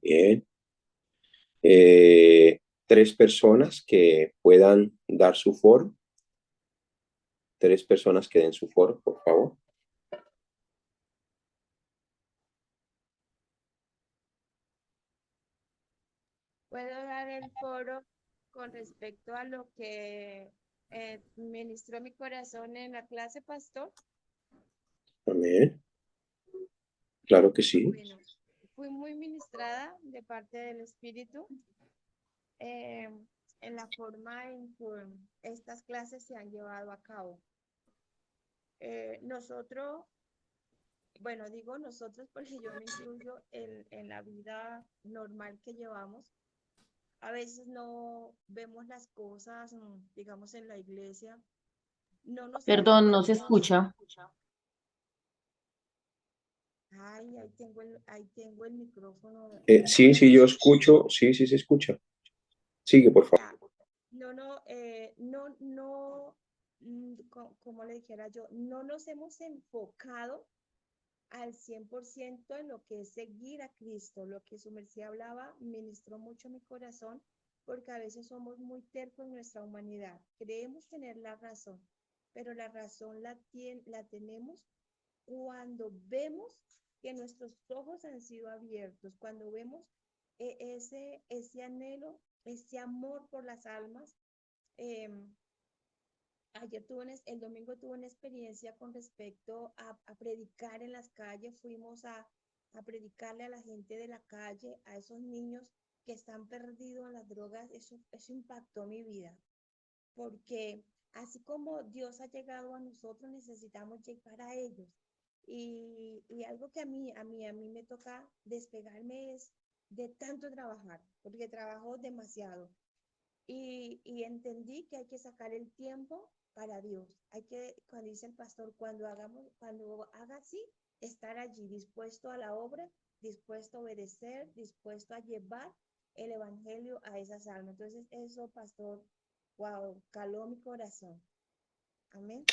Bien. Tres personas que puedan dar su foro. Tres personas que den su foro, por favor. Puedo dar el foro con respecto a lo que ministró mi corazón en la clase, pastor. Amén. Claro que sí. Bueno, fui muy ministrada de parte del Espíritu en la forma en que estas clases se han llevado a cabo. Nosotros, bueno, digo nosotros porque yo me incluyo en la vida normal que llevamos. A veces no vemos las cosas, digamos, en la iglesia. No nos Perdón, no se enfocamos. escucha. Ay, ahí tengo el micrófono. Sí, sí, yo escucho. Sí, sí, se escucha. Sigue, por favor. Ya. Como le dijera yo, no nos hemos enfocado al 100% en lo que es seguir a Cristo. Lo que su merced hablaba ministró mucho mi corazón, porque a veces somos muy tercos en nuestra humanidad. Creemos tener la razón, pero la razón la tenemos cuando vemos que nuestros ojos han sido abiertos, cuando vemos ese anhelo, ese amor por las almas. El domingo tuve una experiencia con respecto a predicar en las calles. Fuimos a predicarle a la gente de la calle, a esos niños que están perdidos en las drogas. Eso impactó mi vida, porque así como Dios ha llegado a nosotros, necesitamos llegar a ellos. Y algo que a mí me toca despegarme es de tanto trabajar, porque trabajo demasiado. Y entendí que hay que sacar el tiempo para Dios. Hay que, cuando dice el pastor, cuando haga así, estar allí, dispuesto a la obra, dispuesto a obedecer, dispuesto a llevar el evangelio a esas almas. Entonces, eso, pastor, wow, caló mi corazón. Amén.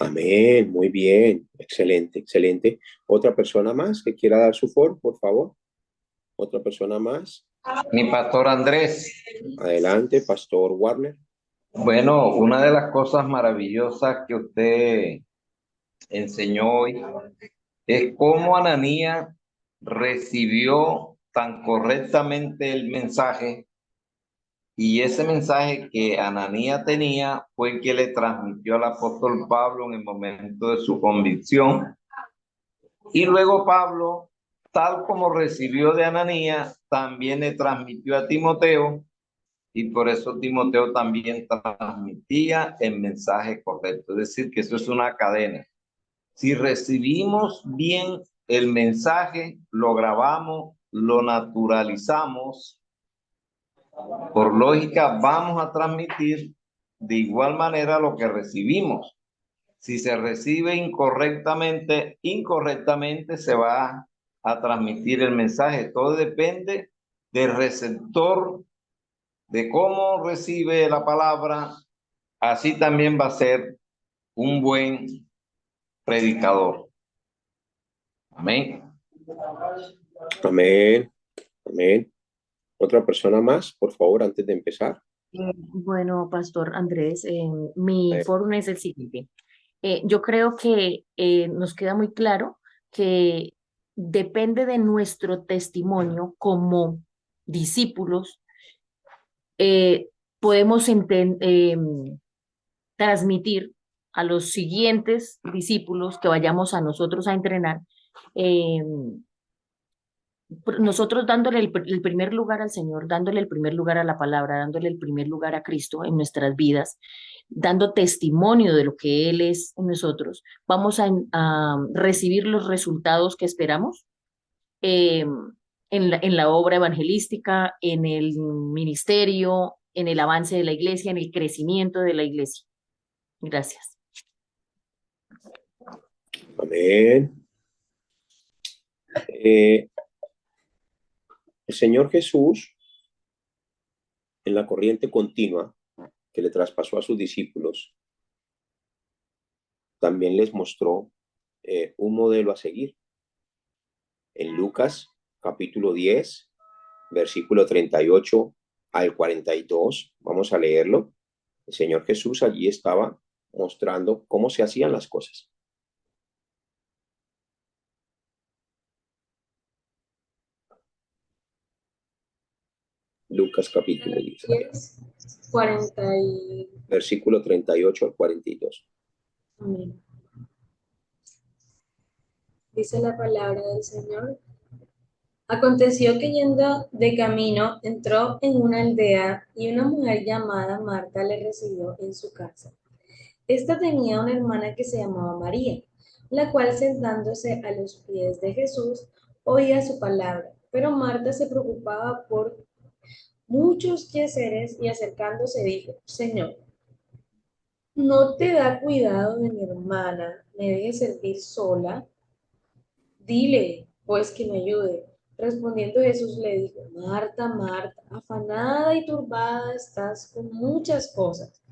Amén. Muy bien. Excelente, excelente. ¿Otra persona más que quiera dar su foro, por favor? ¿Otra persona más? Mi pastor Andrés. Adelante, pastor Warner. Bueno, una de las cosas maravillosas que usted enseñó hoy es cómo Ananías recibió tan correctamente el mensaje, y ese mensaje que Ananías tenía fue el que le transmitió al apóstol Pablo en el momento de su convicción. Y luego Pablo, tal como recibió de Ananías, también le transmitió a Timoteo, y por eso Timoteo también transmitía el mensaje correcto. Es decir, que eso es una cadena. Si recibimos bien el mensaje, lo grabamos, lo naturalizamos, por lógica vamos a transmitir de igual manera lo que recibimos. Si se recibe incorrectamente se va a transmitir el mensaje. Todo depende del receptor, de cómo recibe la palabra. Así también va a ser un buen predicador. Amén. Amén. Amén. ¿Otra persona más, por favor, antes de empezar? Bueno, Pastor Andrés, mi foro es el siguiente. Yo creo que nos queda muy claro que depende de nuestro testimonio como discípulos, podemos transmitir a los siguientes discípulos que vayamos a nosotros a entrenar, nosotros dándole el primer lugar al Señor, dándole el primer lugar a la palabra, dándole el primer lugar a Cristo en nuestras vidas, dando testimonio de lo que Él es en nosotros, vamos a recibir los resultados que esperamos en la obra evangelística, en el ministerio, en el avance de la iglesia, en el crecimiento de la iglesia. Gracias. Amén. El Señor Jesús, en la corriente continua que le traspasó a sus discípulos, también les mostró un modelo a seguir. En Lucas, capítulo 10, versículo 38 al 42, vamos a leerlo. El Señor Jesús allí estaba mostrando cómo se hacían las cosas. Lucas capítulo 10, 40 y... versículo 38 al 42. Amén. Dice la palabra del Señor. Aconteció que yendo de camino entró en una aldea y una mujer llamada Marta le recibió en su casa. Esta tenía una hermana que se llamaba María, la cual sentándose a los pies de Jesús oía su palabra, pero Marta se preocupaba por muchos quehaceres y acercándose dijo, Señor, ¿no te da cuidado de mi hermana? ¿Me deje servir sola? Dile, pues, que me ayude. Respondiendo Jesús le dijo, Marta, Marta, afanada y turbada estás con muchas cosas,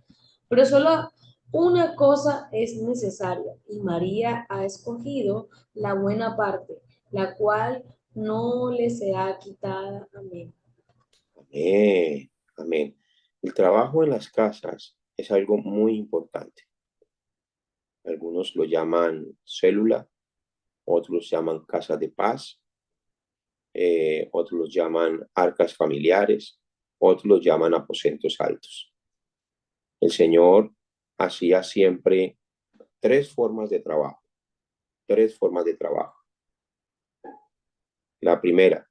pero solo una cosa es necesaria, y María ha escogido la buena parte, la cual no le será quitada. Amén. Amén, amén. El trabajo en las casas es algo muy importante. Algunos lo llaman célula, otros llaman casa de paz, otros los llaman arcas familiares, otros los llaman aposentos altos. El Señor hacía siempre tres formas de trabajo. La primera,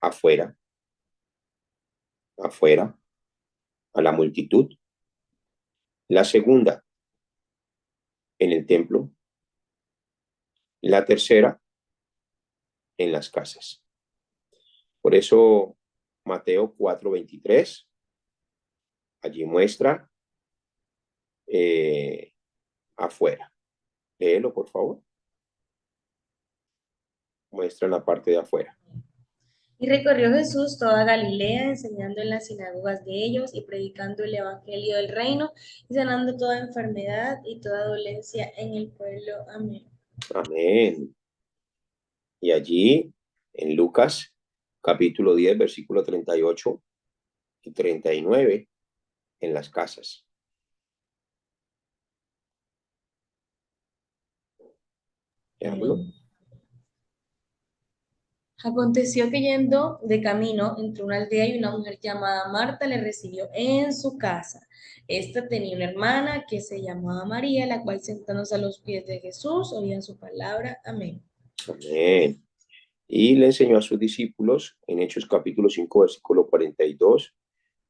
afuera, a la multitud. La segunda, en el templo. La tercera, en las casas. Por eso Mateo 4:23, allí muestra afuera. Léelo, por favor. Muestra en la parte de afuera. Y recorrió Jesús toda Galilea, enseñando en las sinagogas de ellos y predicando el evangelio del reino y sanando toda enfermedad y toda dolencia en el pueblo. Amén. Amén. Y allí, en Lucas, capítulo 10, versículo 38 y 39, en las casas. Veámoslo. Aconteció que yendo de camino entre una aldea y una mujer llamada Marta le recibió en su casa. Esta tenía una hermana que se llamaba María, la cual sentándose a los pies de Jesús oía su palabra. Amén. Amén. Y le enseñó a sus discípulos en Hechos capítulo 5, versículo 42,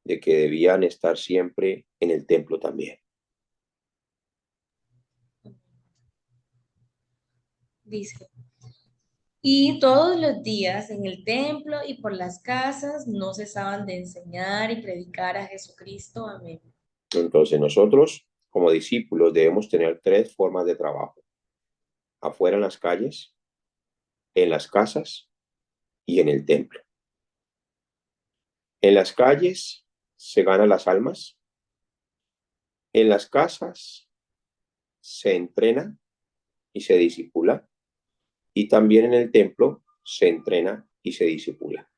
de que debían estar siempre en el templo también. Dice, y todos los días en el templo y por las casas no cesaban de enseñar y predicar a Jesucristo. Amén. Entonces nosotros, como discípulos, debemos tener tres formas de trabajo. Afuera en las calles, en las casas y en el templo. En las calles se ganan las almas. En las casas se entrena y se discipula. Y también en el templo se entrena y se discipula.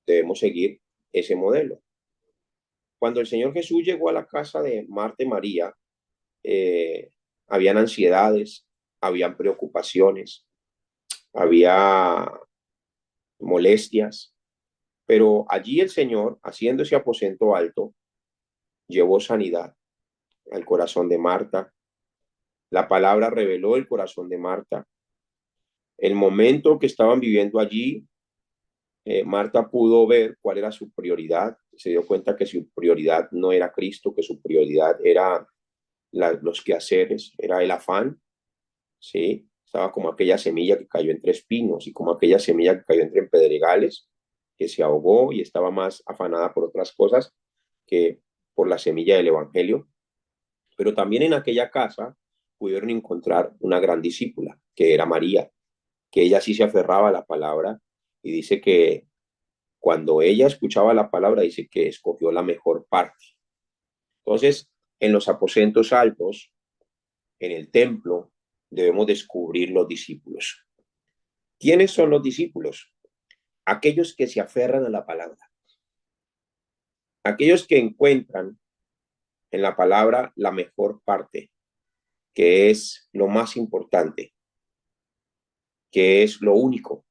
Debemos seguir ese modelo. Cuando el Señor Jesús llegó a la casa de Marta y María, habían ansiedades, habían preocupaciones, había molestias, pero allí el Señor, haciendo ese aposento alto, llevó sanidad al corazón de Marta. La palabra reveló el corazón de Marta. El momento que estaban viviendo allí, Marta pudo ver cuál era su prioridad. Se dio cuenta que su prioridad no era Cristo, que su prioridad era los quehaceres, era el afán, ¿sí? Estaba como aquella semilla que cayó entre espinos y como aquella semilla que cayó entre pedregales, que se ahogó y estaba más afanada por otras cosas que por la semilla del evangelio. Pero también en aquella casa pudieron encontrar una gran discípula, que era María, que ella sí se aferraba a la palabra Y dice que cuando ella escuchaba la palabra, dice que escogió la mejor parte. Entonces, en los aposentos altos, en el templo, debemos descubrir los discípulos. ¿Quiénes son los discípulos? Aquellos que se aferran a la palabra. Aquellos que encuentran en la palabra la mejor parte, que es lo más importante, que es lo único,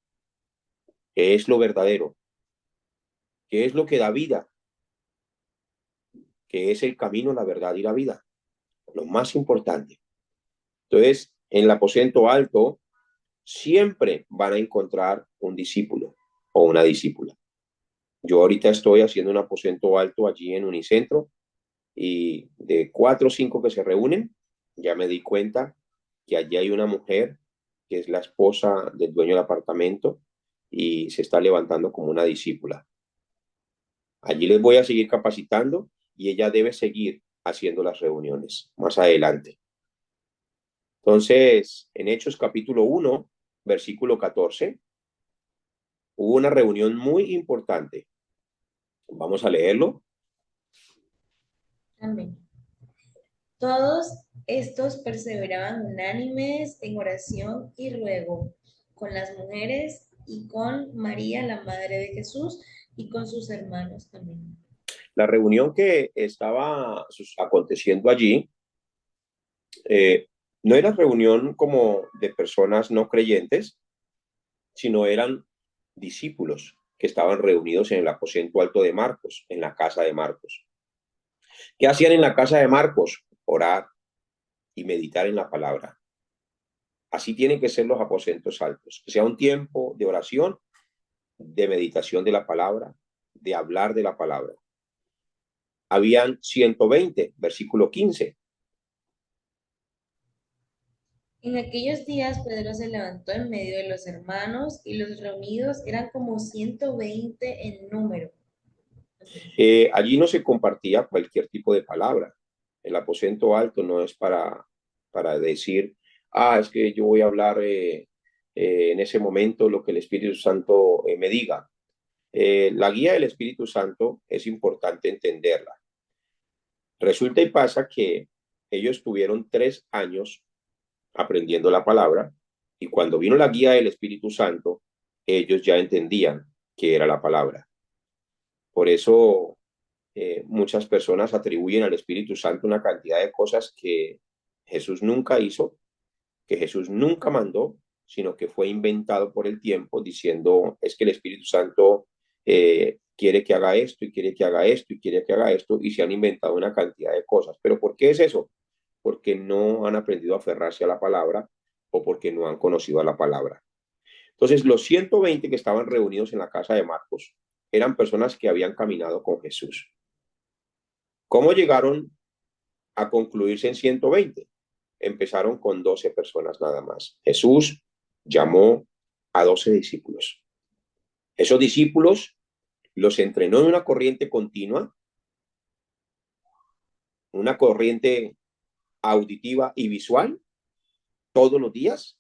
que es lo verdadero, que es lo que da vida, que es el camino, la verdad y la vida. Lo más importante. Entonces, en el aposento alto, siempre van a encontrar un discípulo o una discípula. Yo ahorita estoy haciendo un aposento alto allí en Unicentro y de 4 o 5 que se reúnen, ya me di cuenta que allí hay una mujer que es la esposa del dueño del apartamento y se está levantando como una discípula. Allí les voy a seguir capacitando y ella debe seguir haciendo las reuniones más adelante. Entonces, en Hechos capítulo 1, versículo 14, hubo una reunión muy importante. Vamos a leerlo. Amén. Todos estos perseveraban unánimes en oración y ruego con las mujeres y con María, la madre de Jesús, y con sus hermanos también. La reunión que estaba aconteciendo allí no era reunión como de personas no creyentes, sino eran discípulos que estaban reunidos en el aposento alto de Marcos, en la casa de Marcos. ¿Qué hacían en la casa de Marcos? Orar y meditar en la palabra. Así tienen que ser los aposentos altos, que sea un tiempo de oración, de meditación de la palabra, de hablar de la palabra. Habían 120, versículo 15. En aquellos días Pedro se levantó en medio de los hermanos y los reunidos eran como 120 en número. Allí no se compartía cualquier tipo de palabra. El aposento alto no es para decir, es que yo voy a hablar en ese momento lo que el Espíritu Santo me diga. La guía del Espíritu Santo es importante entenderla. Resulta y pasa que ellos tuvieron 3 años aprendiendo la palabra y cuando vino la guía del Espíritu Santo, ellos ya entendían qué era la palabra. Por eso muchas personas atribuyen al Espíritu Santo una cantidad de cosas que Jesús nunca hizo, que Jesús nunca mandó, sino que fue inventado por el tiempo diciendo, es que el Espíritu Santo quiere que haga esto y quiere que haga esto y quiere que haga esto, y se han inventado una cantidad de cosas. ¿Pero por qué es eso? Porque no han aprendido a aferrarse a la palabra o porque no han conocido a la palabra. Entonces, los 120 que estaban reunidos en la casa de Marcos eran personas que habían caminado con Jesús. ¿Cómo llegaron a concluirse en 120? Empezaron con 12 personas nada más. Jesús llamó a 12 discípulos. Esos discípulos los entrenó en una corriente continua, una corriente auditiva y visual, todos los días.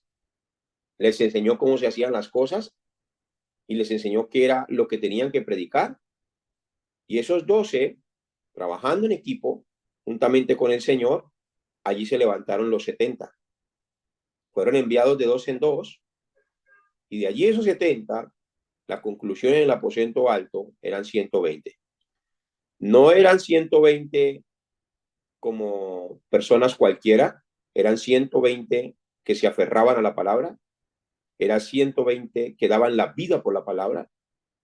Les enseñó cómo se hacían las cosas y les enseñó qué era lo que tenían que predicar. Y esos 12, trabajando en equipo, juntamente con el Señor, allí se levantaron los 70. Fueron enviados de 2 en 2 y de allí esos 70, la conclusión en el aposento alto eran 120. No eran 120 como personas cualquiera, eran 120 que se aferraban a la palabra, eran 120 que daban la vida por la palabra,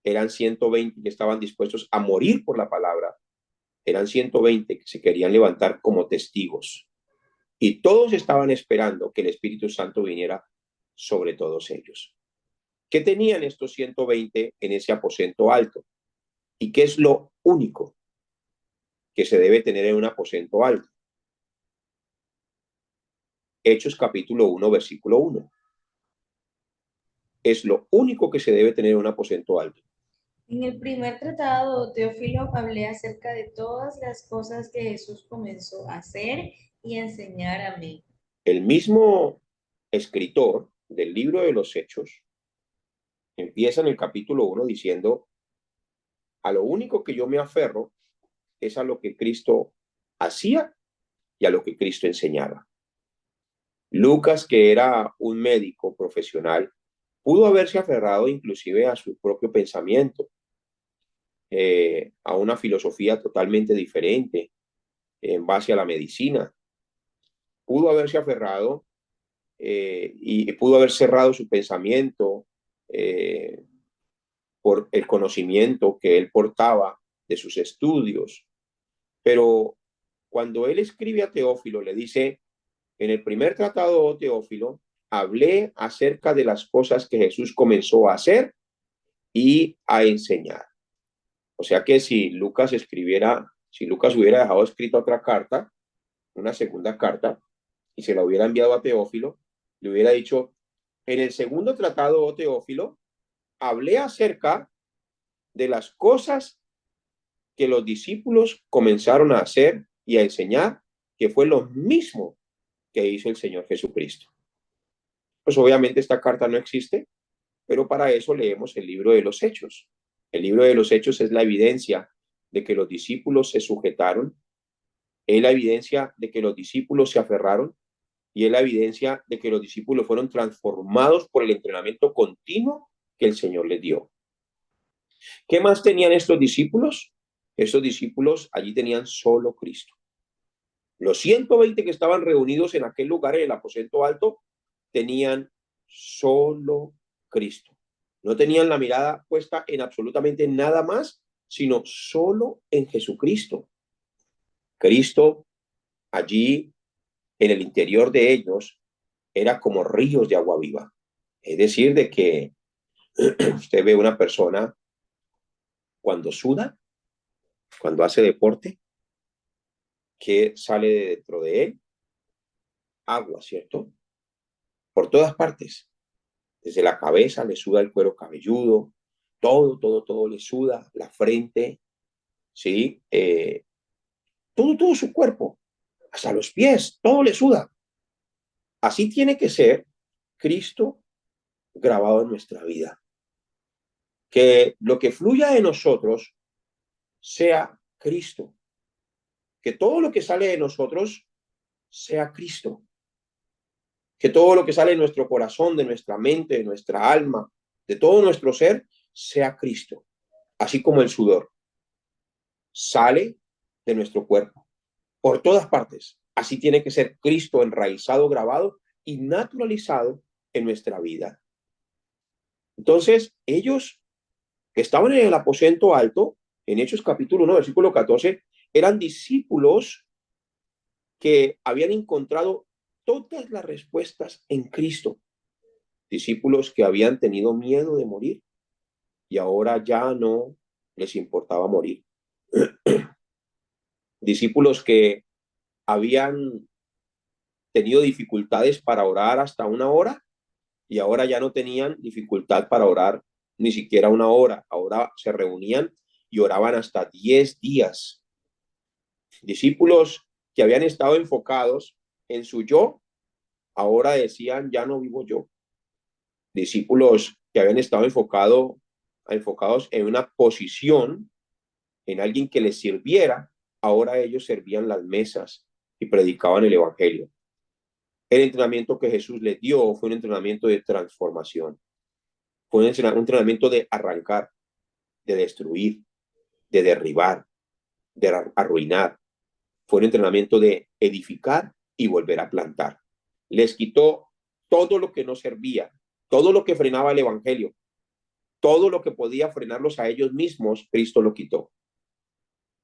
eran 120 que estaban dispuestos a morir por la palabra, eran 120 que se querían levantar como testigos. Y todos estaban esperando que el Espíritu Santo viniera sobre todos ellos. ¿Qué tenían estos 120 en ese aposento alto? ¿Y qué es lo único que se debe tener en un aposento alto? Hechos capítulo 1, versículo 1. Es lo único que se debe tener en un aposento alto. En el primer tratado, Teófilo, hablé acerca de todas las cosas que Jesús comenzó a hacer y enseñar a mí. El mismo escritor del libro de los Hechos Empieza en el capítulo 1 diciendo, a lo único que yo me aferro es a lo que Cristo hacía y a lo que Cristo enseñaba. Lucas, que era un médico profesional, pudo haberse aferrado inclusive a su propio pensamiento, a una filosofía totalmente diferente en base a la medicina. Pudo haberse aferrado y pudo haber cerrado su pensamiento por el conocimiento que él portaba de sus estudios. Pero cuando él escribe a Teófilo, le dice, en el primer tratado, oh Teófilo, hablé acerca de las cosas que Jesús comenzó a hacer y a enseñar. O sea que si Lucas hubiera dejado escrita otra carta, una segunda carta, y se la hubiera enviado a Teófilo, le hubiera dicho, en el segundo tratado, oh Teófilo, hablé acerca de las cosas que los discípulos comenzaron a hacer y a enseñar, que fue lo mismo que hizo el Señor Jesucristo. Pues obviamente esta carta no existe, pero para eso leemos el libro de los Hechos. El libro de los Hechos es la evidencia de que los discípulos se sujetaron, es la evidencia de que los discípulos se aferraron y es la evidencia de que los discípulos fueron transformados por el entrenamiento continuo que el Señor les dio. ¿Qué más tenían estos discípulos? Estos discípulos allí tenían solo Cristo. Los 120 que estaban reunidos en aquel lugar, en el aposento alto, tenían solo Cristo. No tenían la mirada puesta en absolutamente nada más, sino solo en Jesucristo. Cristo allí en el interior de ellos era como ríos de agua viva. Es decir, de que usted ve una persona cuando suda, cuando hace deporte, que sale de dentro de él agua, ¿cierto? Por todas partes. Desde la cabeza le suda el cuero cabelludo, todo le suda, la frente, ¿sí? Todo su cuerpo, hasta los pies, todo le suda. Así tiene que ser Cristo grabado en nuestra vida. Que lo que fluya de nosotros sea Cristo. Que todo lo que sale de nosotros sea Cristo. Que todo lo que sale de nuestro corazón, de nuestra mente, de nuestra alma, de todo nuestro ser, sea Cristo. Así como el sudor sale de nuestro cuerpo, por todas partes. Así tiene que ser Cristo enraizado, grabado y naturalizado en nuestra vida. Entonces, ellos que estaban en el aposento alto, en Hechos capítulo 1, versículo 14, eran discípulos que habían encontrado todas las respuestas en Cristo. Discípulos que habían tenido miedo de morir y ahora ya no les importaba morir. Discípulos que habían tenido dificultades para orar hasta una hora y ahora ya no tenían dificultad para orar ni siquiera una hora. Ahora se reunían y oraban hasta 10 días. Discípulos que habían estado enfocados en su yo, ahora decían, ya no vivo yo. Discípulos que habían estado enfocados en una posición, en alguien que les sirviera, ahora ellos servían las mesas y predicaban el evangelio. El entrenamiento que Jesús les dio fue un entrenamiento de transformación. Fue un entrenamiento de arrancar, de destruir, de derribar, de arruinar. Fue un entrenamiento de edificar y volver a plantar. Les quitó todo lo que no servía, todo lo que frenaba el evangelio, todo lo que podía frenarlos a ellos mismos, Cristo lo quitó.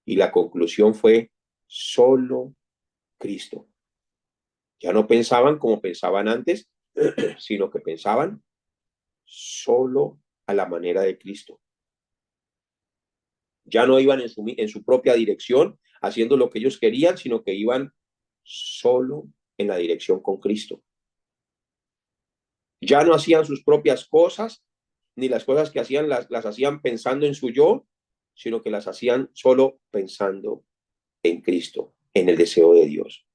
Y la conclusión fue solo Cristo. Ya no pensaban como pensaban antes, sino que pensaban solo a la manera de Cristo. Ya no iban en su propia dirección haciendo lo que ellos querían, sino que iban solo en la dirección con Cristo. Ya no hacían sus propias cosas, ni las cosas que hacían las hacían pensando en su yo, sino que las hacían solo pensando en Cristo, en el deseo de Dios.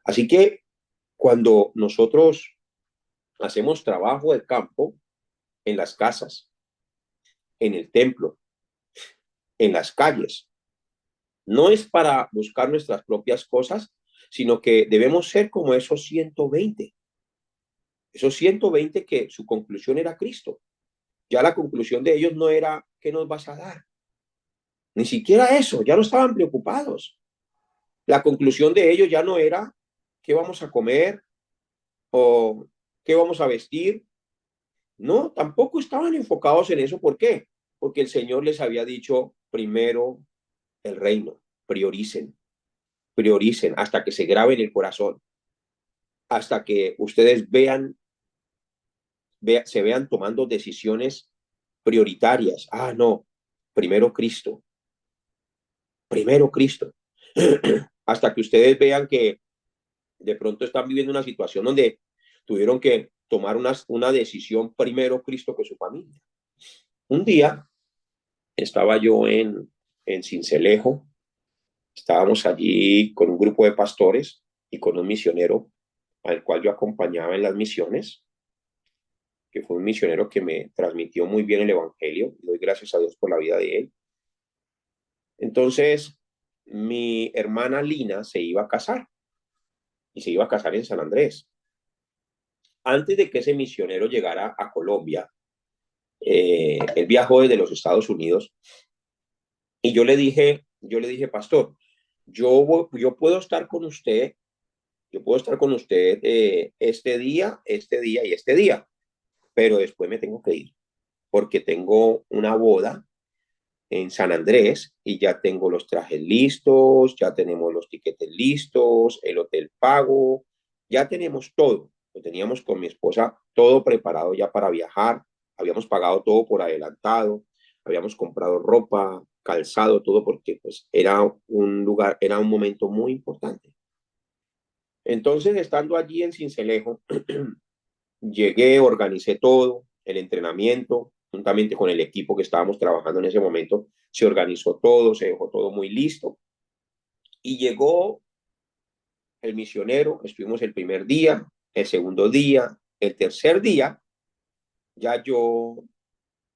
Así que cuando nosotros hacemos trabajo de campo, en las casas, en el templo, en las calles. No es para buscar nuestras propias cosas, sino que debemos ser como esos 120. Esos 120 que su conclusión era Cristo. Ya la conclusión de ellos no era ¿qué nos vas a dar? Ni siquiera eso, ya no estaban preocupados. La conclusión de ellos ya no era ¿qué vamos a comer? O ¿qué vamos a vestir? No, tampoco estaban enfocados en eso. ¿Por qué? Porque el Señor les había dicho primero el reino, prioricen, prioricen hasta que se grabe en el corazón, hasta que ustedes se vean tomando decisiones prioritarias. Ah, no, primero Cristo, primero Cristo. Hasta que ustedes vean que de pronto están viviendo una situación donde tuvieron que tomar una decisión primero Cristo que su familia. Un día estaba yo en Sincelejo, estábamos allí con un grupo de pastores y con un misionero al cual yo acompañaba en las misiones, que fue un misionero que me transmitió muy bien el evangelio, y doy gracias a Dios por la vida de él. Entonces, mi hermana Lina se iba a casar, y se iba a casar en San Andrés. Antes de que ese misionero llegara a Colombia, él viajó desde los Estados Unidos, y yo le dije, pastor, yo puedo estar con usted, este día y este día, pero después me tengo que ir, porque tengo una boda en San Andrés y ya tengo los trajes listos, ya tenemos los tiquetes listos, el hotel pago, ya tenemos todo. Lo teníamos con mi esposa todo preparado ya para viajar, habíamos pagado todo por adelantado, habíamos comprado ropa, calzado, todo porque pues era un momento muy importante. Entonces, estando allí en Sincelejo, llegué, organicé todo, el entrenamiento, juntamente con el equipo que estábamos trabajando en ese momento, se organizó todo, se dejó todo muy listo. Y llegó el misionero, estuvimos el primer día, el segundo día, el tercer día, ya yo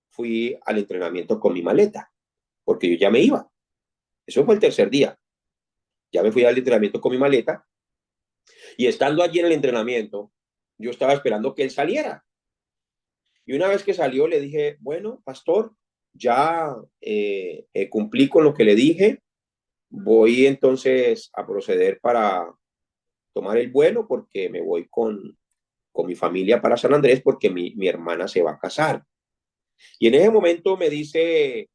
fui al entrenamiento con mi maleta, porque yo ya me iba. Eso fue el tercer día. Ya me fui al entrenamiento con mi maleta y estando allí en el entrenamiento, yo estaba esperando que él saliera. Y una vez que salió, le dije, bueno, pastor, ya cumplí con lo que le dije, voy entonces a proceder para tomar el vuelo porque me voy con mi familia para San Andrés porque mi hermana se va a casar. Y en ese momento me dice,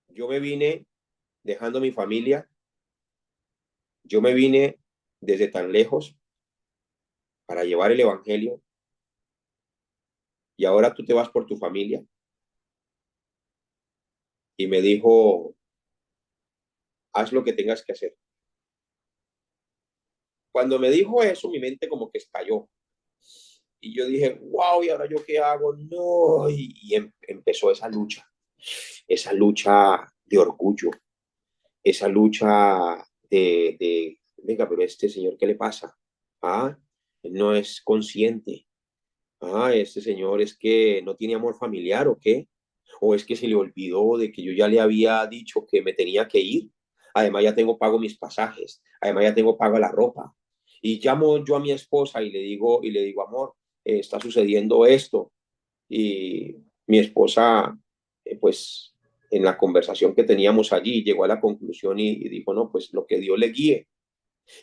yo me vine dejando mi familia, yo me vine desde tan lejos para llevar el evangelio y ahora tú te vas por tu familia. Y me dijo, haz lo que tengas que hacer. Cuando me dijo eso, mi mente como que estalló. Y yo dije, wow, ¿y ahora yo qué hago? No. Empezó esa lucha de orgullo, esa lucha venga, pero este señor, ¿qué le pasa? Ah, él no es consciente. Ah, este señor es que no tiene amor familiar o qué. O es que se le olvidó de que yo ya le había dicho que me tenía que ir. Además, ya tengo pago mis pasajes. Además, ya tengo pago la ropa. Y llamo yo a mi esposa y le digo, amor, está sucediendo esto. Y mi esposa, pues, en la conversación que teníamos allí, llegó a la conclusión y dijo, no, pues lo que Dios le guíe.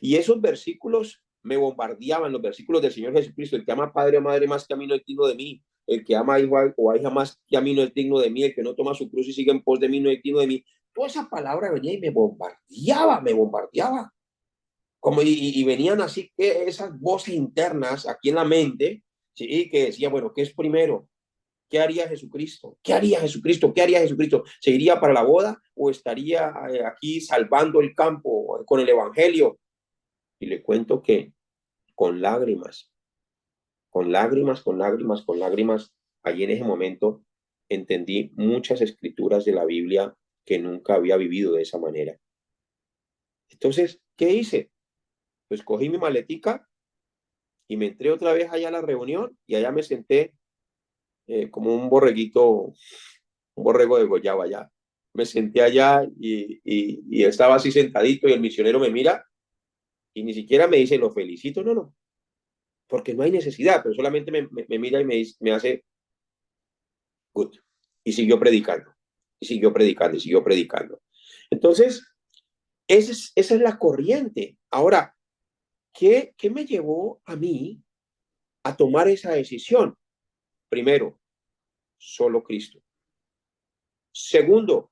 Y esos versículos me bombardeaban, los versículos del Señor Jesucristo: el que ama padre o madre más que a mí no es digno de mí, el que ama igual o a hija más que a mí no es digno de mí, el que no toma su cruz y sigue en pos de mí no es digno de mí. Toda esa palabra venía y me bombardeaba. Como y venían así que esas voces internas aquí en la mente, ¿sí? Que decía, bueno, ¿qué es primero? ¿Qué haría Jesucristo? ¿Qué haría Jesucristo? ¿Qué haría Jesucristo? ¿Se iría para la boda o estaría aquí salvando el campo con el evangelio? Y le cuento que con lágrimas, allí en ese momento entendí muchas escrituras de la Biblia que nunca había vivido de esa manera. Entonces, ¿qué hice? Pues cogí mi maletica y me entré otra vez allá a la reunión y allá me senté como un borreguito, un borrego de Goyaba allá. Me senté allá y estaba así sentadito y el misionero me mira y ni siquiera me dice, lo felicito, no, no, porque no hay necesidad, pero solamente me mira y me hace, good. Y siguió predicando, y siguió predicando, y siguió predicando. Entonces, esa es la corriente. Ahora, ¿qué me llevó a mí a tomar esa decisión? Primero, solo Cristo. Segundo,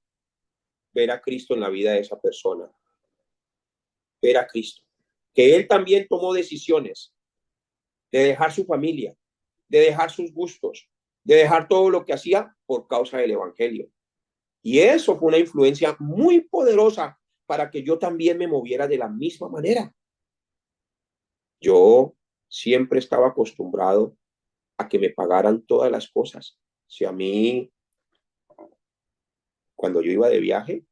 ver a Cristo en la vida de esa persona. Ver a Cristo. Que él también tomó decisiones de dejar su familia, de dejar sus gustos, de dejar todo lo que hacía por causa del evangelio. Y eso fue una influencia muy poderosa para que yo también me moviera de la misma manera. Yo siempre estaba acostumbrado a que me pagaran todas las cosas. Si a mí, cuando yo iba de viaje,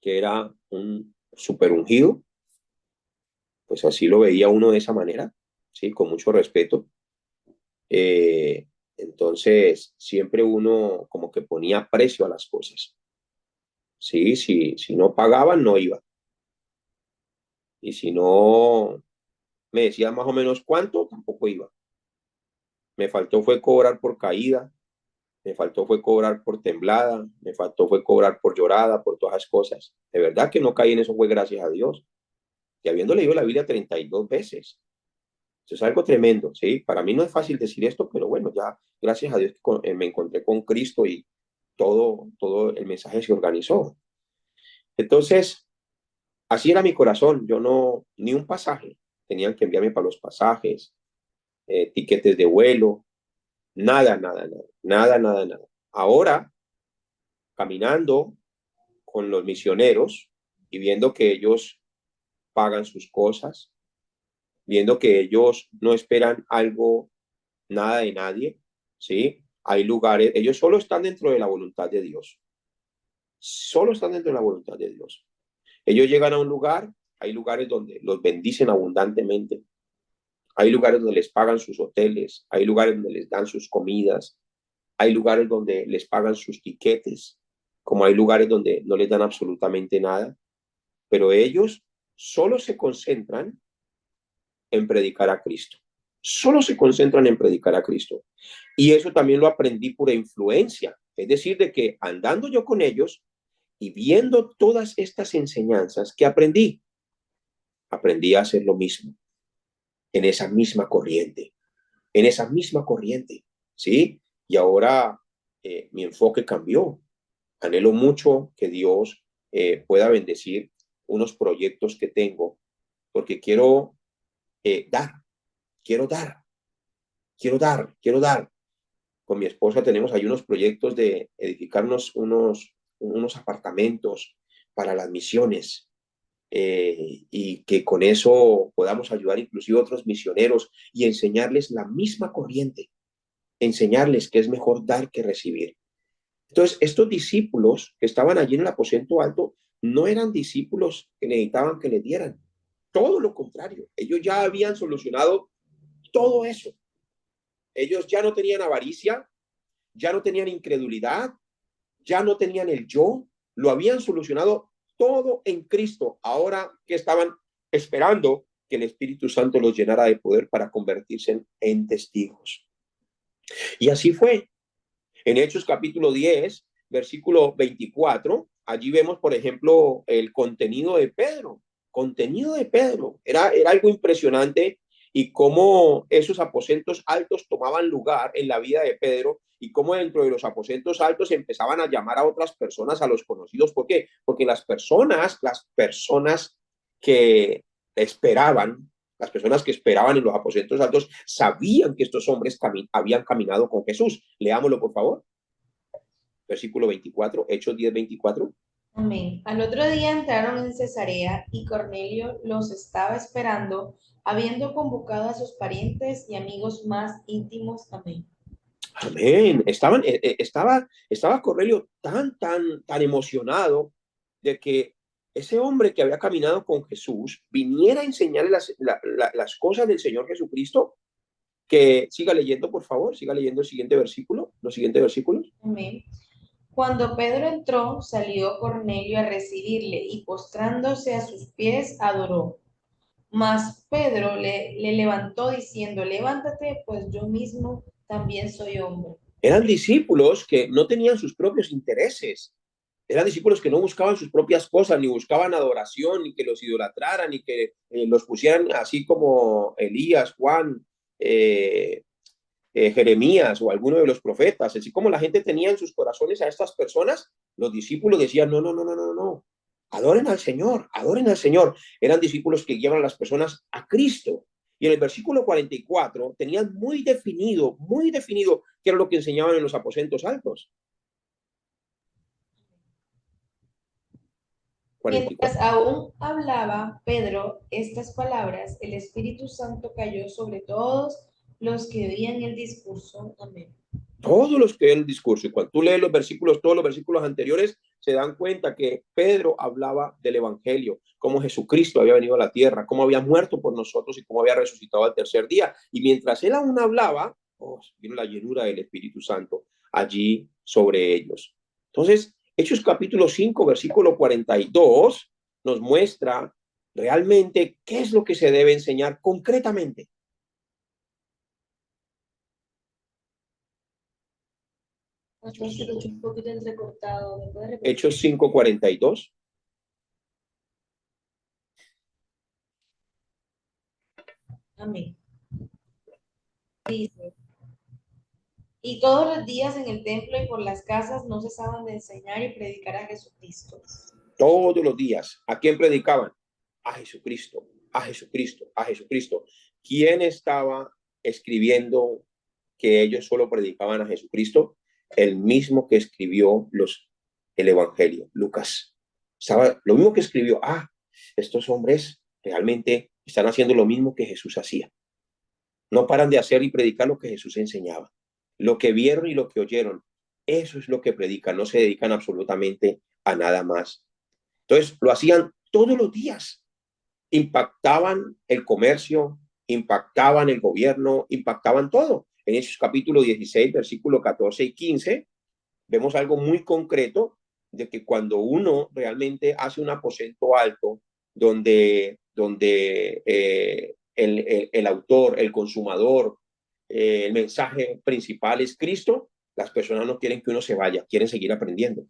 que era un super ungido, pues así lo veía uno de esa manera, ¿sí? Con mucho respeto. Entonces, siempre uno como que ponía precio a las cosas. Sí, si no pagaban, no iba. Y si no me decían más o menos cuánto, tampoco iba. Me faltó fue cobrar por caída, me faltó fue cobrar por temblada, me faltó fue cobrar por llorada, por todas las cosas. De verdad que no caí en eso, fue gracias a Dios. Y habiendo leído la Biblia 32 veces. Eso es algo tremendo, ¿sí? Para mí no es fácil decir esto, pero bueno, ya gracias a Dios me encontré con Cristo y todo el mensaje se organizó. Entonces, así era mi corazón. Yo no, ni un pasaje. Tenían que enviarme para los pasajes, tiquetes de vuelo, nada, nada, nada, nada, nada, nada. Ahora, caminando con los misioneros y viendo que ellos pagan sus cosas, viendo que ellos no esperan algo, nada de nadie, ¿sí? Hay lugares, ellos solo están dentro de la voluntad de Dios, solo están dentro de la voluntad de Dios. Ellos llegan a un lugar, hay lugares donde los bendicen abundantemente, hay lugares donde les pagan sus hoteles, hay lugares donde les dan sus comidas, hay lugares donde les pagan sus tiquetes, como hay lugares donde no les dan absolutamente nada, pero ellos solo se concentran en predicar a Cristo. Solo se concentran en predicar a Cristo. Y eso también lo aprendí por influencia. Es decir, de que andando yo con ellos y viendo todas estas enseñanzas que aprendí, aprendí a hacer lo mismo en esa misma corriente, en esa misma corriente, ¿sí? Y ahora mi enfoque cambió. Anhelo mucho que Dios pueda bendecir unos proyectos que tengo, porque quiero dar, quiero dar, quiero dar, quiero dar. Con mi esposa tenemos ahí unos proyectos de edificarnos unos apartamentos para las misiones, y que con eso podamos ayudar inclusive a otros misioneros y enseñarles la misma corriente, enseñarles que es mejor dar que recibir. Entonces, estos discípulos que estaban allí en el aposento alto no eran discípulos que necesitaban que les dieran. Todo lo contrario, ellos ya habían solucionado todo eso. Ellos ya no tenían avaricia, ya no tenían incredulidad, ya no tenían el yo, lo habían solucionado todo en Cristo. Ahora que estaban esperando que el Espíritu Santo los llenara de poder para convertirse en testigos. Y así fue. En Hechos capítulo 10, versículo 24, allí vemos, por ejemplo, el contenido de Pedro. Contenido de Pedro. Era algo impresionante y cómo esos aposentos altos tomaban lugar en la vida de Pedro y cómo dentro de los aposentos altos empezaban a llamar a otras personas, a los conocidos. ¿Por qué? Porque las personas que esperaban, las personas que esperaban en los aposentos altos sabían que estos hombres habían caminado con Jesús. Leámoslo, por favor. Versículo 24, Hechos 10, 24. Amén. Al otro día entraron en Cesarea y Cornelio los estaba esperando, habiendo convocado a sus parientes y amigos más íntimos. Amén. Amén. Estaba Cornelio tan emocionado de que ese hombre que había caminado con Jesús viniera a enseñarle las cosas del Señor Jesucristo, que siga leyendo, por favor, siga leyendo el siguiente versículo, los siguientes versículos. Amén. Cuando Pedro entró, salió Cornelio a recibirle y postrándose a sus pies adoró. Mas Pedro le levantó diciendo, levántate, pues yo mismo también soy hombre. Eran discípulos que no tenían sus propios intereses. Eran discípulos que no buscaban sus propias cosas, ni buscaban adoración, ni que los idolatraran, ni que los pusieran así como Elías, Juan, Jeremías o alguno de los profetas. Así como la gente tenía en sus corazones a estas personas, los discípulos decían, no, no, no, no, no, no. Adoren al Señor, adoren al Señor. Eran discípulos que llevan a las personas a Cristo. Y en el versículo 44 tenían muy definido qué era lo que enseñaban en los aposentos altos. 44. Mientras aún hablaba Pedro estas palabras, el Espíritu Santo cayó sobre todos los que oían el discurso. Amén. Todos los que ven el discurso, y cuando tú lees los versículos, todos los versículos anteriores, se dan cuenta que Pedro hablaba del evangelio, cómo Jesucristo había venido a la tierra, cómo había muerto por nosotros y cómo había resucitado al tercer día. Y mientras él aún hablaba, vino la llenura del Espíritu Santo allí sobre ellos. Entonces, Hechos capítulo 5, versículo 42, nos muestra realmente qué es lo que se debe enseñar concretamente. Un poquito entrecortado. ¿Me puede repetir? Hechos 5, 42. Amén. Dice, y todos los días en el templo y por las casas no cesaban de enseñar y predicar a Jesucristo. Todos los días. ¿A quién predicaban? A Jesucristo, a Jesucristo, a Jesucristo. ¿Quién estaba escribiendo que ellos solo predicaban a Jesucristo? El mismo que escribió el Evangelio, Lucas. Lo mismo que escribió, estos hombres realmente están haciendo lo mismo que Jesús hacía. No paran de hacer y predicar lo que Jesús enseñaba. Lo que vieron y lo que oyeron, eso es lo que predican, no se dedican absolutamente a nada más. Entonces, lo hacían todos los días. Impactaban el comercio, impactaban el gobierno, impactaban todo. En esos capítulos 16, versículos 14 y 15, vemos algo muy concreto de que cuando uno realmente hace un aposento alto, donde el autor, el consumador, el mensaje principal es Cristo, las personas no quieren que uno se vaya, quieren seguir aprendiendo.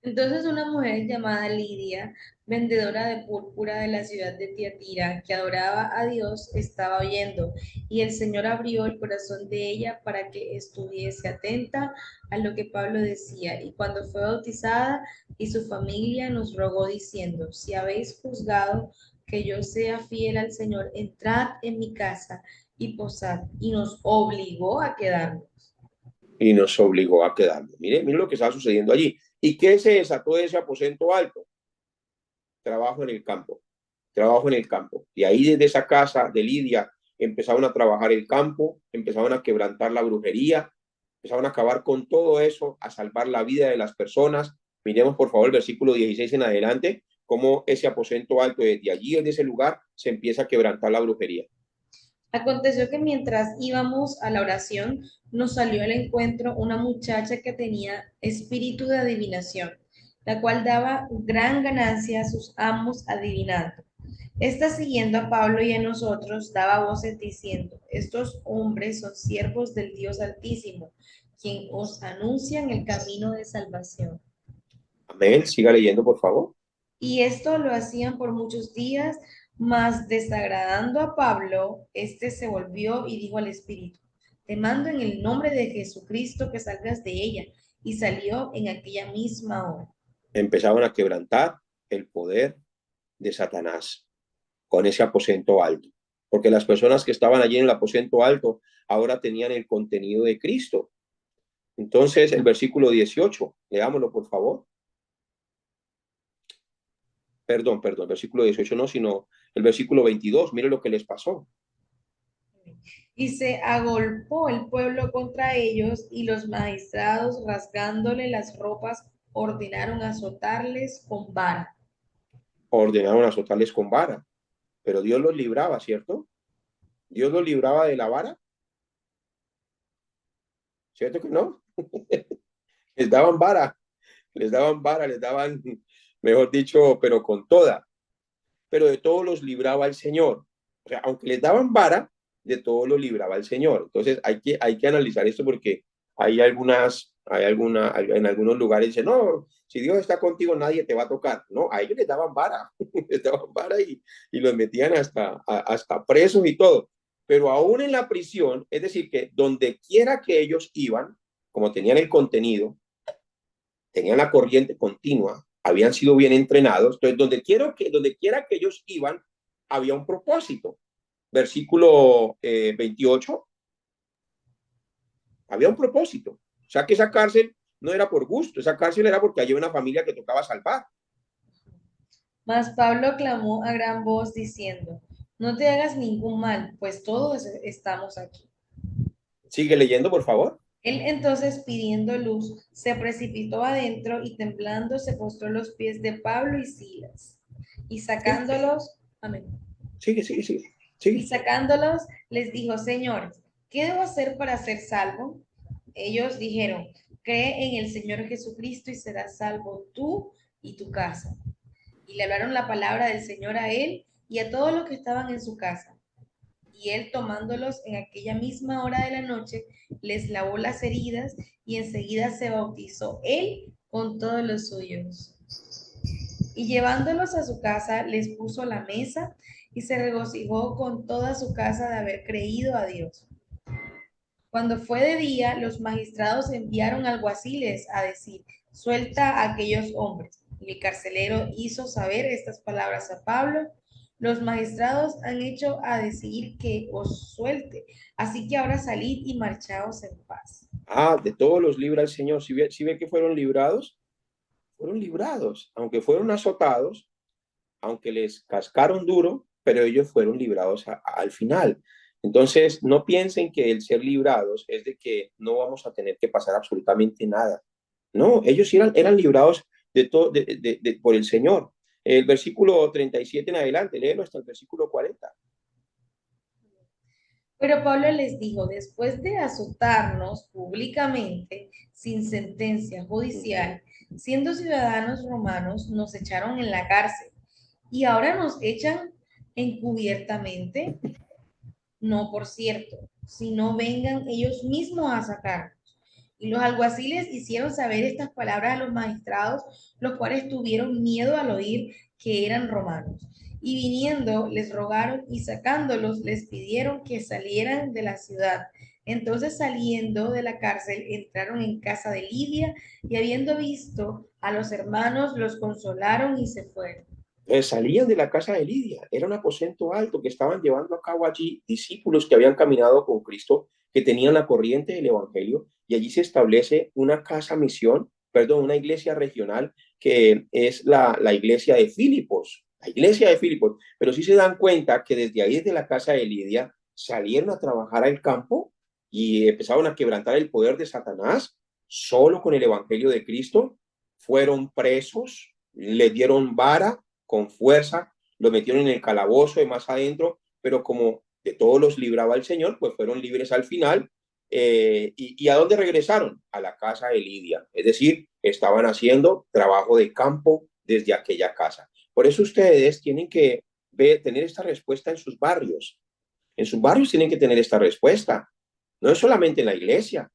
Entonces una mujer llamada Lidia, vendedora de púrpura de la ciudad de Tiatira, que adoraba a Dios, estaba oyendo, y el Señor abrió el corazón de ella para que estuviese atenta a lo que Pablo decía. Y cuando fue bautizada y su familia nos rogó diciendo, si habéis juzgado que yo sea fiel al Señor, entrad en mi casa y posad. Y nos obligó a quedarnos. Y nos obligó a quedarnos. Mire lo que está sucediendo allí. ¿Y qué se desató de ese aposento alto? Trabajo en el campo, trabajo en el campo. Y ahí desde esa casa de Lidia empezaron a trabajar el campo, empezaron a quebrantar la brujería, empezaron a acabar con todo eso, a salvar la vida de las personas. Miremos por favor el versículo 16 en adelante, cómo ese aposento alto, desde allí, desde ese lugar, se empieza a quebrantar la brujería. Aconteció que mientras íbamos a la oración, nos salió al encuentro una muchacha que tenía espíritu de adivinación, la cual daba gran ganancia a sus amos adivinando. Esta, siguiendo a Pablo y a nosotros, daba voces diciendo, estos hombres son siervos del Dios Altísimo, quien os anuncia el camino de salvación. Amén. Siga leyendo, por favor. Y esto lo hacían por muchos días, mas desagradando a Pablo, este se volvió y dijo al Espíritu, te mando en el nombre de Jesucristo que salgas de ella. Y salió en aquella misma hora. Empezaron a quebrantar el poder de Satanás con ese aposento alto, porque las personas que estaban allí en el aposento alto ahora tenían el contenido de Cristo. Entonces, el versículo 18, leámoslo por favor. Perdón, el versículo 18 no, sino el versículo 22, mire lo que les pasó. Y se agolpó el pueblo contra ellos, y los magistrados, rasgándole las ropas, ordenaron azotarles con vara. Ordenaron azotarles con vara, pero Dios los libraba, ¿cierto? ¿Dios los libraba de la vara? ¿Cierto que no? Les daban vara, les daban vara, les daban, mejor dicho, pero con toda. Pero de todos los libraba el Señor. O sea, aunque les daban vara, de todos los libraba el Señor. Entonces hay que analizar esto porque en algunos lugares dicen, no, si Dios está contigo, nadie te va a tocar. No, a ellos les daban vara, les daban vara y los metían hasta presos y todo. Pero aún en la prisión, es decir, que donde quiera que ellos iban, como tenían el contenido, tenían la corriente continua, habían sido bien entrenados, entonces donde quiera que ellos iban, había un propósito. Versículo 28, había un propósito. O sea que esa cárcel no era por gusto, esa cárcel era porque había una familia que tocaba salvar. Mas Pablo clamó a gran voz diciendo, no te hagas ningún mal, pues todos estamos aquí. Sigue leyendo, por favor. Él entonces, pidiendo luz, se precipitó adentro y temblando se postró a los pies de Pablo y Silas. Y sacándolos, amén. Sigue, sigue, sigue. Sigue. Y sacándolos, les dijo, señores, ¿qué debo hacer para ser salvo? Ellos dijeron, cree en el Señor Jesucristo y serás salvo tú y tu casa. Y le hablaron la palabra del Señor a él y a todos los que estaban en su casa. Y él, tomándolos en aquella misma hora de la noche, les lavó las heridas y enseguida se bautizó él con todos los suyos. Y llevándolos a su casa, les puso la mesa y se regocijó con toda su casa de haber creído a Dios. Cuando fue de día, los magistrados enviaron alguaciles a decir, suelta a aquellos hombres. Y el carcelero hizo saber estas palabras a Pablo. Los magistrados han hecho a decir que os suelte, así que ahora salid y marchaos en paz. De todos los libra el Señor. Si ve que fueron librados, aunque fueron azotados, aunque les cascaron duro, pero ellos fueron librados al final. Entonces, no piensen que el ser librados es de que no vamos a tener que pasar absolutamente nada. No, ellos eran librados por el Señor. El versículo 37 en adelante, léelo hasta el versículo 40. Pero Pablo les dijo, después de azotarnos públicamente, sin sentencia judicial, siendo ciudadanos romanos, nos echaron en la cárcel y ahora nos echan encubiertamente. No, por cierto, si no vengan ellos mismos a sacarnos. Y los alguaciles hicieron saber estas palabras a los magistrados, los cuales tuvieron miedo al oír que eran romanos. Y viniendo, les rogaron y sacándolos, les pidieron que salieran de la ciudad. Entonces, saliendo de la cárcel, entraron en casa de Lidia y habiendo visto a los hermanos, los consolaron y se fueron. Salían de la casa de Lidia, era un aposento alto que estaban llevando a cabo allí discípulos que habían caminado con Cristo, que tenían la corriente del Evangelio, y allí se establece una una iglesia regional que es la iglesia de Filipos, pero sí se dan cuenta que desde ahí, desde la casa de Lidia, salieron a trabajar al campo y empezaron a quebrantar el poder de Satanás solo con el Evangelio de Cristo, fueron presos, les dieron vara, con fuerza, lo metieron en el calabozo de más adentro, pero como de todos los libraba el Señor, pues fueron libres al final. ¿Y a dónde regresaron? A la casa de Lidia. Es decir, estaban haciendo trabajo de campo desde aquella casa. Por eso ustedes tienen que tener esta respuesta en sus barrios. En sus barrios tienen que tener esta respuesta. No es solamente en la iglesia.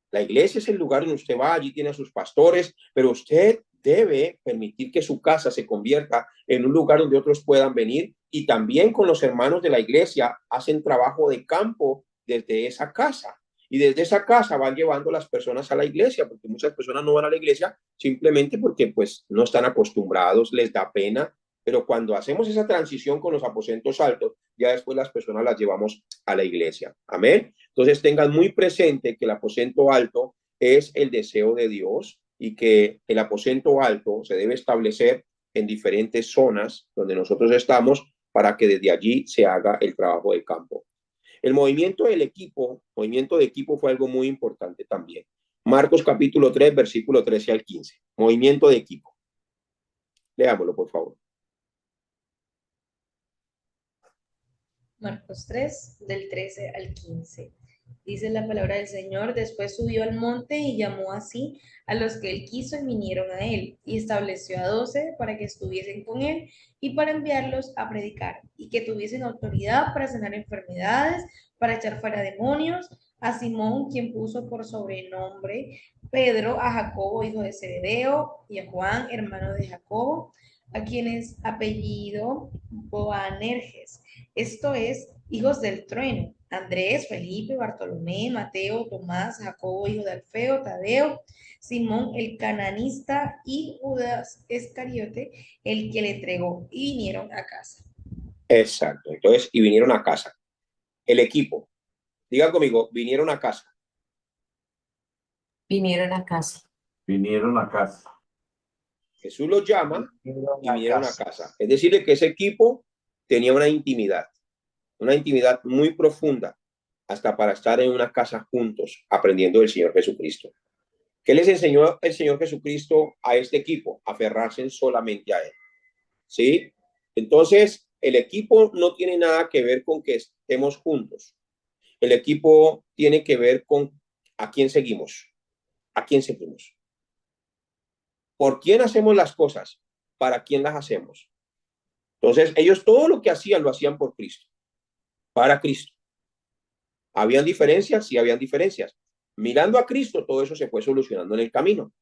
La iglesia es el lugar donde usted va, allí tiene a sus pastores, pero usted debe permitir que su casa se convierta en un lugar donde otros puedan venir, y también con los hermanos de la iglesia hacen trabajo de campo desde esa casa. Y desde esa casa van llevando las personas a la iglesia, porque muchas personas no van a la iglesia simplemente porque pues no están acostumbrados, les da pena, pero cuando hacemos esa transición con los aposentos altos, ya después las personas las llevamos a la iglesia. Amén. Entonces tengan muy presente que el aposento alto es el deseo de Dios y que el aposento alto se debe establecer en diferentes zonas donde nosotros estamos para que desde allí se haga el trabajo de campo. El movimiento de equipo fue algo muy importante también. Marcos capítulo 3, versículo 13 al 15. Movimiento de equipo. Leámoslo, por favor. Marcos 3, del 13 al 15. Dice la palabra del Señor, después subió al monte y llamó así a los que él quiso y vinieron a él, y estableció a 12 para que estuviesen con él y para enviarlos a predicar, y que tuviesen autoridad para sanar enfermedades, para echar fuera demonios, a Simón, quien puso por sobrenombre Pedro, a Jacobo, hijo de Zebedeo, y a Juan, hermano de Jacobo, a quienes apellido Boanerges, esto es, hijos del trueno, Andrés, Felipe, Bartolomé, Mateo, Tomás, Jacobo, hijo de Alfeo, Tadeo, Simón el cananista y Judas Iscariote, el que le entregó, y vinieron a casa. Exacto. Entonces, y vinieron a casa. El equipo. Diga conmigo, vinieron a casa. Vinieron a casa. Vinieron a casa. Jesús los llama y vinieron a casa. Es decir, que ese equipo tenía una intimidad muy profunda, hasta para estar en una casa juntos, aprendiendo del Señor Jesucristo. ¿Qué les enseñó el Señor Jesucristo a este equipo? Aferrarse solamente a Él. ¿Sí? Entonces, el equipo no tiene nada que ver con que estemos juntos. El equipo tiene que ver con a quién seguimos. ¿A quién seguimos? ¿Por quién hacemos las cosas? ¿Para quién las hacemos? Entonces, ellos todo lo que hacían, lo hacían por Cristo, para Cristo. ¿Habían diferencias? Sí, habían diferencias. Mirando a Cristo, todo eso se fue solucionando en el camino.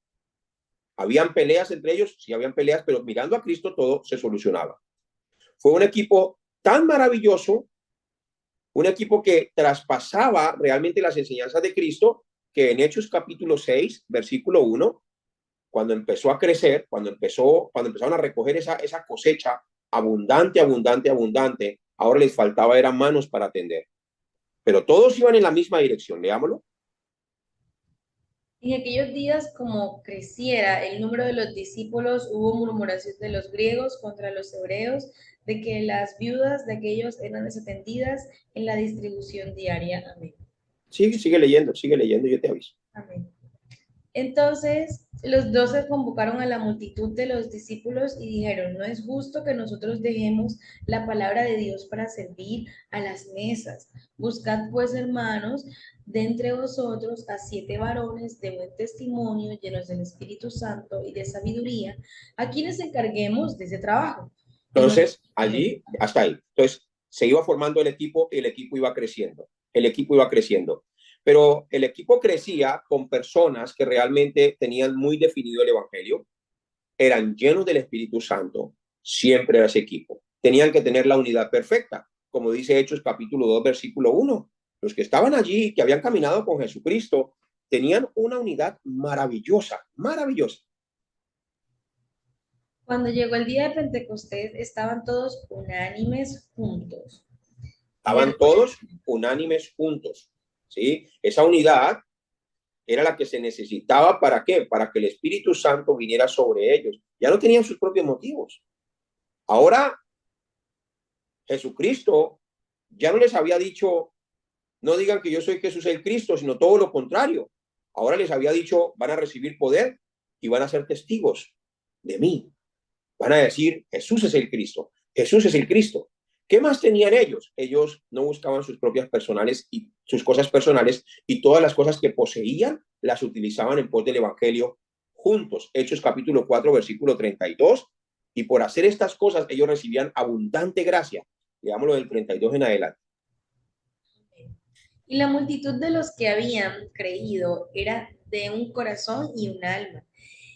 ¿Habían peleas entre ellos? Sí, habían peleas, pero mirando a Cristo todo se solucionaba. Fue un equipo tan maravilloso, un equipo que traspasaba realmente las enseñanzas de Cristo, que en Hechos capítulo 6, versículo 1, cuando empezó a crecer, cuando empezaron a recoger esa cosecha abundante, ahora les faltaba eran manos para atender. Pero todos iban en la misma dirección, leámoslo. En aquellos días, como creciera el número de los discípulos, hubo murmuración de los griegos contra los hebreos, de que las viudas de aquellos eran desatendidas en la distribución diaria. Amén. Sigue leyendo, yo te aviso. Amén. Entonces los 12 convocaron a la multitud de los discípulos y dijeron, no es justo que nosotros dejemos la palabra de Dios para servir a las mesas. Buscad pues, hermanos, de entre vosotros a 7 varones de buen testimonio, llenos del Espíritu Santo y de sabiduría, a quienes encarguemos de ese trabajo. Entonces, allí, hasta ahí. Entonces, se iba formando el equipo y el equipo iba creciendo. Pero el equipo crecía con personas que realmente tenían muy definido el evangelio, eran llenos del Espíritu Santo, siempre era ese equipo. Tenían que tener la unidad perfecta, como dice Hechos capítulo 2, versículo 1. Los que estaban allí, que habían caminado con Jesucristo, tenían una unidad maravillosa. Cuando llegó el día de Pentecostés, estaban todos unánimes juntos. Estaban todos unánimes juntos, ¿sí? Esa unidad era la que se necesitaba, ¿para qué? Para que el Espíritu Santo viniera sobre ellos. Ya no tenían sus propios motivos. Ahora, Jesucristo ya no les había dicho, no digan que yo soy Jesús el Cristo, sino todo lo contrario. Ahora les había dicho, van a recibir poder y van a ser testigos de mí. Van a decir, Jesús es el Cristo, Jesús es el Cristo. ¿Qué más tenían ellos? Ellos no buscaban sus propias personales y sus cosas personales, y todas las cosas que poseían las utilizaban en pos del evangelio juntos. Hechos capítulo 4, versículo 32. Y por hacer estas cosas ellos recibían abundante gracia. Leámoslo del 32 en adelante. Y la multitud de los que habían creído era de un corazón y un alma.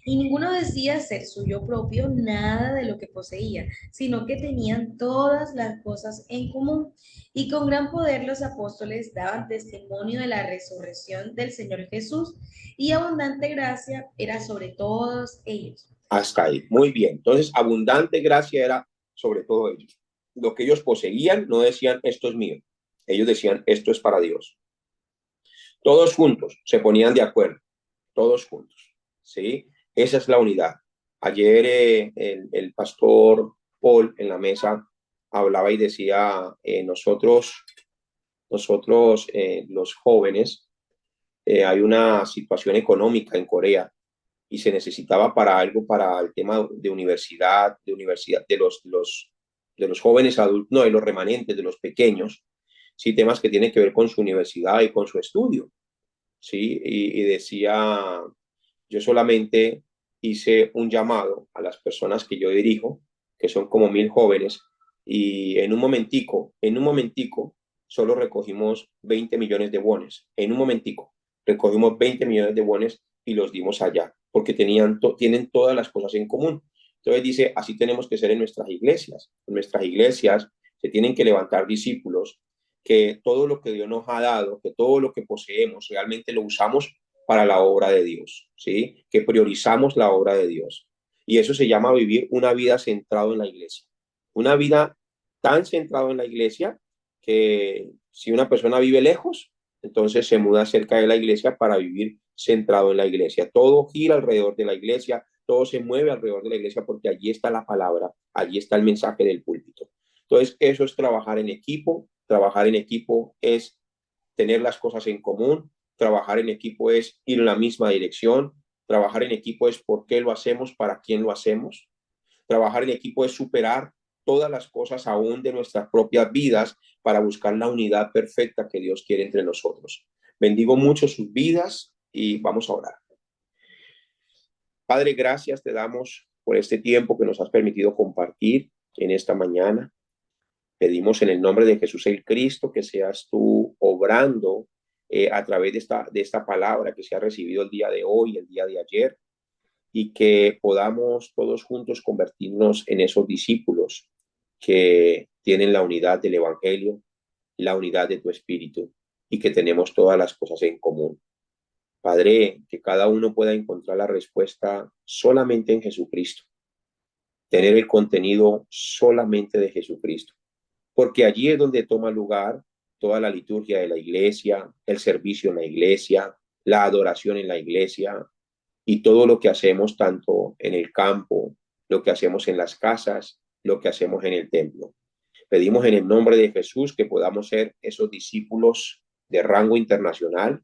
Y ninguno decía ser suyo propio nada de lo que poseía, sino que tenían todas las cosas en común. Y con gran poder los apóstoles daban testimonio de la resurrección del Señor Jesús, y abundante gracia era sobre todos ellos. Hasta ahí, muy bien. Entonces, abundante gracia era sobre todo ellos. Lo que ellos poseían no decían, esto es mío. Ellos decían, esto es para Dios. Todos juntos se ponían de acuerdo, todos juntos, ¿sí? Esa es la unidad. Ayer el pastor Paul en la mesa hablaba y decía, nosotros los jóvenes, hay una situación económica en Corea y se necesitaba para algo, para el tema de universidad, de de los jóvenes adultos, no, de los remanentes, de los pequeños, sí, temas que tienen que ver con su universidad y con su estudio, sí, y decía, yo solamente hice un llamado a las personas que yo dirijo, que son como 1000 jóvenes, y en un momentico, solo recogimos 20 millones de bones, en un momentico, recogimos 20 millones de bones y los dimos allá, porque tienen todas las cosas en común. Entonces dice, así tenemos que ser en nuestras iglesias. En nuestras iglesias se tienen que levantar discípulos, que todo lo que Dios nos ha dado, que todo lo que poseemos, realmente lo usamos para la obra de Dios, ¿sí? Que priorizamos la obra de Dios. Y eso se llama vivir una vida centrada en la iglesia. Una vida tan centrada en la iglesia que si una persona vive lejos, entonces se muda cerca de la iglesia para vivir centrado en la iglesia. Todo gira alrededor de la iglesia, todo se mueve alrededor de la iglesia porque allí está la palabra, allí está el mensaje del púlpito. Entonces, eso es trabajar en equipo. Trabajar en equipo es tener las cosas en común. Trabajar en equipo es ir en la misma dirección. Trabajar en equipo es por qué lo hacemos, para quién lo hacemos. Trabajar en equipo es superar todas las cosas aún de nuestras propias vidas para buscar la unidad perfecta que Dios quiere entre nosotros. Bendigo mucho sus vidas y vamos a orar. Padre, gracias te damos por este tiempo que nos has permitido compartir en esta mañana. Pedimos en el nombre de Jesús el Cristo que seas tú obrando a través de esta palabra que se ha recibido el día de hoy, el día de ayer, y que podamos todos juntos convertirnos en esos discípulos que tienen la unidad del Evangelio, la unidad de tu Espíritu y que tenemos todas las cosas en común. Padre, que cada uno pueda encontrar la respuesta solamente en Jesucristo, tener el contenido solamente de Jesucristo, porque allí es donde toma lugar toda la liturgia de la iglesia, el servicio en la iglesia, la adoración en la iglesia y todo lo que hacemos tanto en el campo, lo que hacemos en las casas, lo que hacemos en el templo. Pedimos en el nombre de Jesús que podamos ser esos discípulos de rango internacional,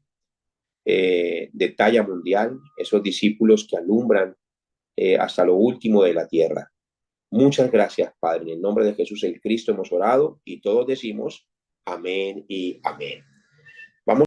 de talla mundial, esos discípulos que alumbran hasta lo último de la tierra. Muchas gracias, Padre. En el nombre de Jesús el Cristo hemos orado y todos decimos amén y amén.